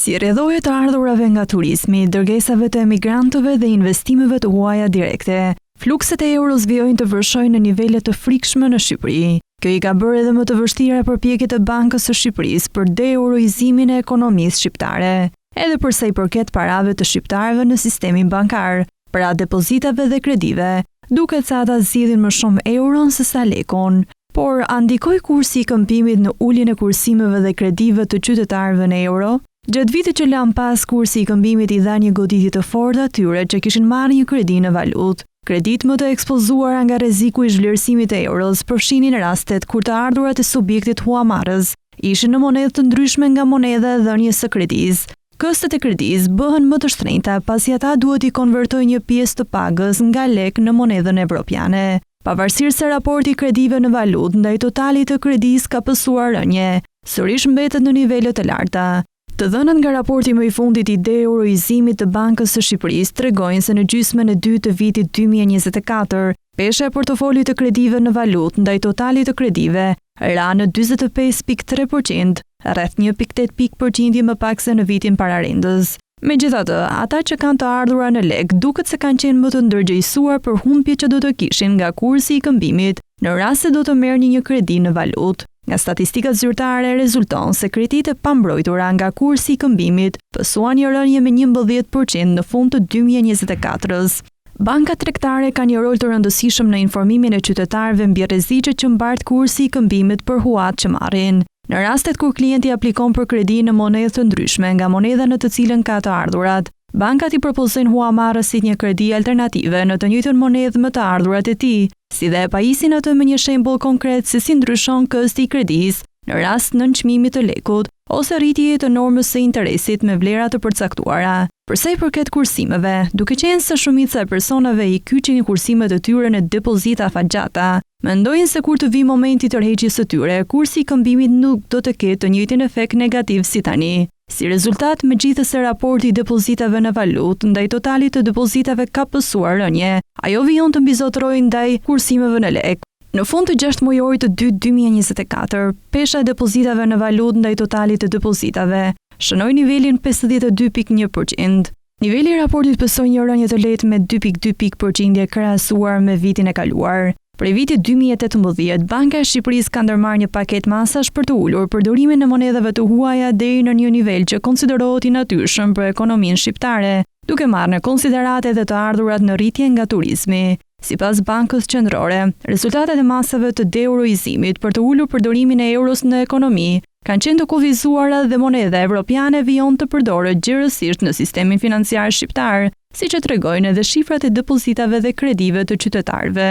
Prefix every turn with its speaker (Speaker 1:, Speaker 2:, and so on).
Speaker 1: Si rrjedhoje të ardhurave nga turizmi, dërgesave të emigrantëve dhe investimeve të huaja direkte, flukset e euros vijojnë të vërshojnë në nivele të frikshme në Shqipëri. Kjo i ka bërë edhe më të vështira përpjekjet e Bankës së Shqipërisë për deeuroizimin e ekonomisë shqiptare, edhe për sa i përket parave të shqiptarëve në sistemin bankar, pra depozitave dhe kredive, duket se ata zgjidhin më shumë euron se sa lekun. Por a ndikoi kursi i këmbimit në uljen e kursimeve dhe kredive të qytetarëve në euro? Gjatë vitit që lan pas, kursi i këmbimit i dha një goditje të fortë atyre që kishin marrë një kredi në valutë. Kredit më të ekspozuara nga rreziku i zhvlerësimit të euros përfshinin rastet kur të ardhurat e subjektit huamarrës ishin në monedhë të ndryshme nga monedha e dhënies së kredisë. Kostet e kredisë bëhen më të shtrenjta pasi ata duhet i konvertojnë një pjesë të pagës nga lek në monedhën evropiane. Pavarësisht se raporti i kredive në valutë ndaj totalit të kredisë ka pësuar rënje, sërish mbetet në nivele të larta. Të dhënat nga raporti më i fundit i deeuroizimit të Bankës së Shqipërisë tregojnë se në gjysmën e dytë të vitit 2024, pesha e portofolit të kredive në valutë ndaj totalit të kredive ra në 45.3%, rreth 1.8 pikë më pak se në vitin pararendës. Megjithatë, ata që kanë të ardhura në lek duket se kanë qenë më të ndërgjegjësuar për humbjet që do të kishin nga kursi i këmbimit në rast se do të merrnin një kredi në valutë. Nga statistikat zyrtare rezulton se kreditë e pambrojtura nga kursi i këmbimit pësuan një rënje me 11% në fund të 2024-s. Bankat tregtare kanë një rol të rëndësishëm në informimin e qytetarëve mbi rreziqet që mbart kursi i këmbimit për huat që marrin. Në rastet kur klienti aplikon për kredi në monedhë të ndryshme nga monedha në të cilën ka të ardhurat, bankat i propozojnë huamarrësit një kredi alternative në të njëjtën monedhë më të ardhurat e tij, si dhe e pajisin atë me një shembull konkret se si ndryshon kosti i kredisë në rast nënçmimit të lekut ose rritje të normës së interesit me vlera të përcaktuara. Për sa i përket kursimeve, duke qenë se shumica e personave i kyçin kursimet e tyre në depozita afatgjata, mendojnë se kur të vi momenti i tërheqjes së tyre, kursi i këmbimit nuk do të ketë të njëjtin efekt negativ si tani. Si rezultat, megjithëse raporti i depozitave në valutë ndaj totalit të depozitave ka pësuar rënje, ajo vijon të mbizotërojë ndaj kursimeve në lek. Në fund të 6 mujorit të 2024, pesha e depozitave në valutë ndaj totalit të depozitave shënoi nivelin 52.1%. Niveli i raportit pësoi një rënje të lehtë me 2.2 pikë krahasuar me vitin e kaluar. Prej vitit 2018, Banka e Shqipërisë ka ndërmarrë një paketë masash për të ulur përdorimin e monedhave të huaja deri në një nivel që konsiderohet i natyrshëm për ekonominë shqiptare, duke marrë në konsiderat edhe të ardhurat në rritje nga turizmi. Sipas Bankës Qendrore, rezultatet e masave të deeuroizimit për të ulur përdorimin e euros në ekonomi kanë qenë të kufizuara dhe monedha evropiane vijon të përdoret gjerësisht në sistemin financiar shqiptar, siç e tregojnë edhe shifrat e depozitave dhe kredive të qytetarëve.